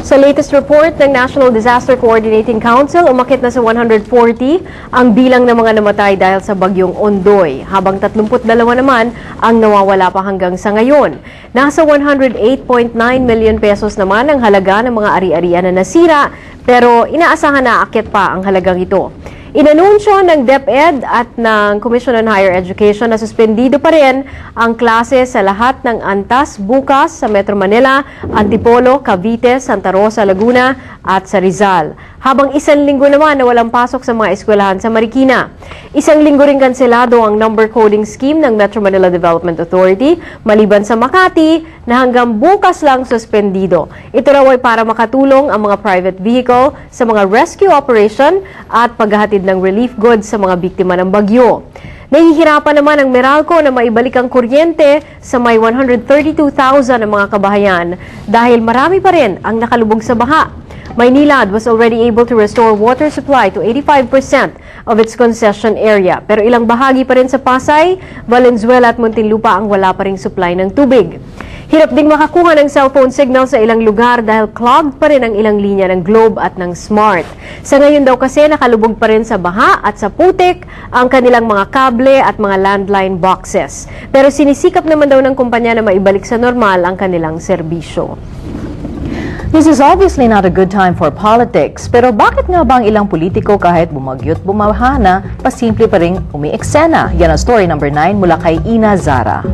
Sa latest report ng National Disaster Coordinating Council, umakit na sa 140 ang bilang ng mga namatay dahil sa bagyong Ondoy, habang 32 naman ang nawawala pa hanggang sa ngayon. Nasa 108.9 million pesos naman ang halaga ng mga ari-arian na nasira, pero inaasahan na aakyat pa ang halagang ito. Inanunsyo ng DepEd at ng Commission on Higher Education na suspendido pa rin ang klase sa lahat ng antas bukas sa Metro Manila, Antipolo, Cavite, Santa Rosa, Laguna at sa Rizal. Habang isang linggo naman na walang pasok sa mga eskwelahan sa Marikina. Isang linggo rin kanselado ang number coding scheme ng Metro Manila Development Authority, maliban sa Makati na hanggang bukas lang suspendido. Ito raw ay para makatulong ang mga private vehicle sa mga rescue operation at paghahatid ng relief goods sa mga biktima ng bagyo. Nahihirapan naman ang Meralco na maibalik ang kuryente sa may 132,000 ng mga kabahayan dahil marami pa rin ang nakalubog sa baha. Maynilad was already able to restore water supply to 85% of its concession area. Pero ilang bahagi pa rin sa Pasay, Valenzuela at Muntinlupa ang wala pa ring supply ng tubig. Hirap ding makakuha ng cellphone signal sa ilang lugar dahil clogged pa rin ang ilang linya ng Globe at ng Smart. Sa ngayon daw kasi nakalubog pa rin sa baha at sa putik ang kanilang mga kable at mga landline boxes. Pero sinisikap naman daw ng kumpanya na maibalik sa normal ang kanilang serbisyo. This is obviously not a good time for politics, pero bakit nga ba ang ilang politiko kahit bumagyo't bumaha na, pasimple pa ring umi-eksena? Yan ang story number 9 mula kay Ina Zara.